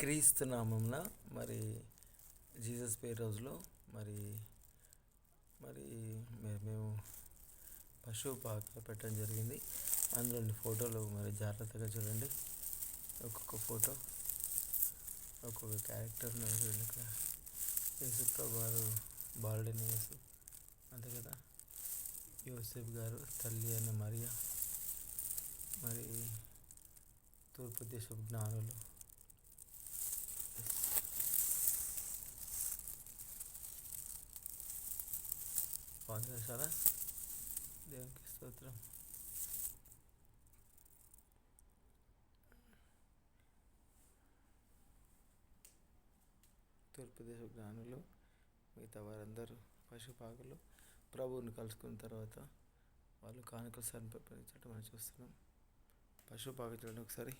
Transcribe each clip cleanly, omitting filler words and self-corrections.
క్రీస్తు నామంన మరి జీసస్ పేరు రోజులో మరి మరి మేము పశువు పాక పెట్టడం జరిగింది. అందులోని ఫోటోలు మరి జాగ్రత్తగా చూడండి. ఒక్కొక్క ఫోటో ఒక్కొక్క క్యారెక్టర్ని చూడండి. ఇక్కడ యేసుప్రభు వారు బాలుడైన యేసు, అంతే కదా. యోసేపు గారు, తల్లి అయిన మరియా, మరి తూర్పు దేశపు జ్ఞానులు. బాగుంది చాలా. దేవునికి స్తోత్రం. తూర్పు దేశ జ్ఞానులు, మిగతా వారందరూ పశుపాకులు ప్రభువుని కలుసుకున్న తర్వాత వాళ్ళు కానుకలు సమర్పించడం మనం చూస్తున్నాం. పశుపాకు చూడండి ఒకసారి.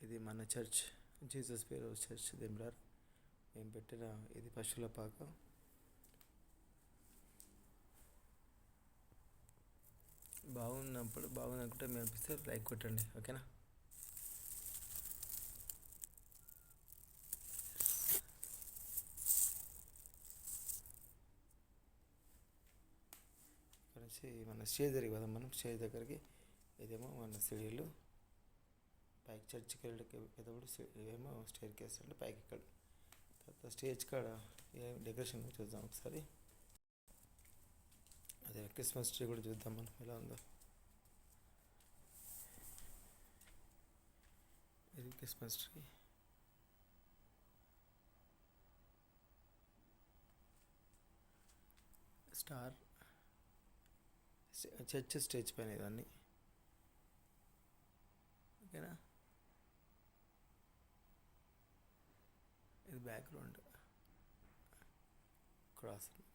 ఇది మన చర్చ్, జీసస్ పేరు చర్చ్ దెంబ్రార్. మేము పెట్టిన ఇది పశువుల పాక. బాగుందనుకుంటే మేము అనిపిస్తే లైక్ కొట్టండి, ఓకేనా. ఇక్కడ నుంచి మన స్టేజ్ దగ్గరికి పోదాం. మనం స్టేజ్ దగ్గరికి, ఇదేమో మన సిడీలు పైకి చర్చికి వెళ్ళేటప్పుడు ఇవేమో స్టేర్ కేసు అంటే పైకి ఎక్కడ. తర్వాత స్టేజ్ కాడ డెకరేషన్ చూద్దాం ఒకసారి. అదే క్రిస్మస్ ట్రీ కూడా చూద్దాం మనం ఎలా ఉందో. ఇది Christmas tree. Star church stage పైన ఇవన్నీ, ఓకేనా. ఇది బ్యాక్గ్రౌండ్ క్రాస్ అనమాట.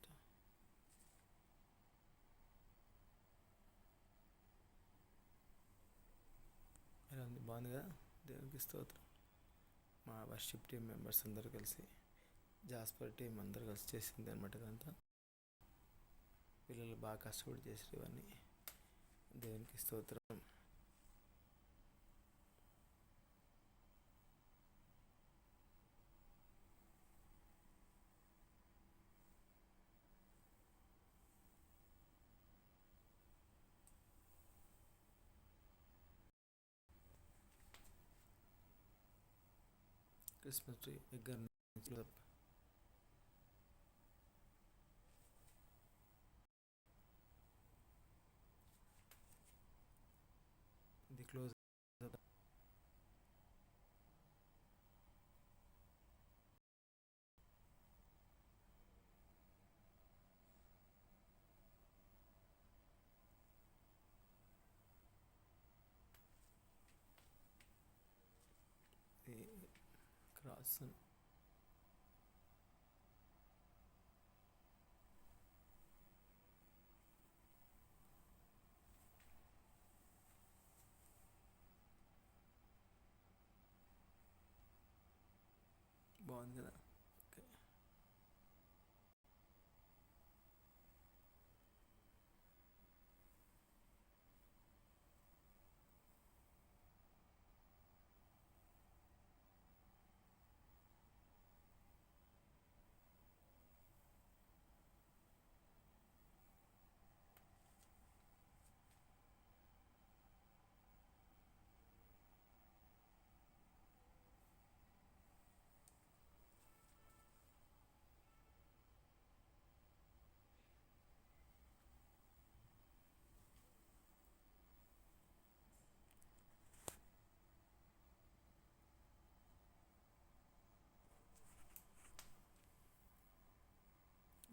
ఎలా ఉంది, బాగుంది కదా. దేవునికి స్తోత్రం. మా వర్షిప్ టీం మెంబర్స్ అందరూ కలిసి, జాస్పర్ టీం అందరూ కలిసి చేసింది అనమాట ఇదంతా. పిల్లలు బాగా కష్టపడి చేసారు ఇవన్నీ. దేవునికి స్తోత్రం. క్రిస్మస్ ట్రీ దగ్గర ఇది క్లోజ్. క్రాస్ బాగుంది కదా. ఓకే,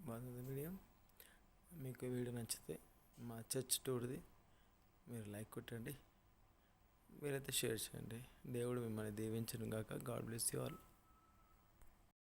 బాగుంది వీడియో. మీకు వీడియో నచ్చితే మా చర్చ్ టూర్ది మీరు లైక్ కొట్టండి, మీరైతే షేర్ చేయండి. దేవుడు మిమ్మల్ని దీవించును గాక. God bless you all.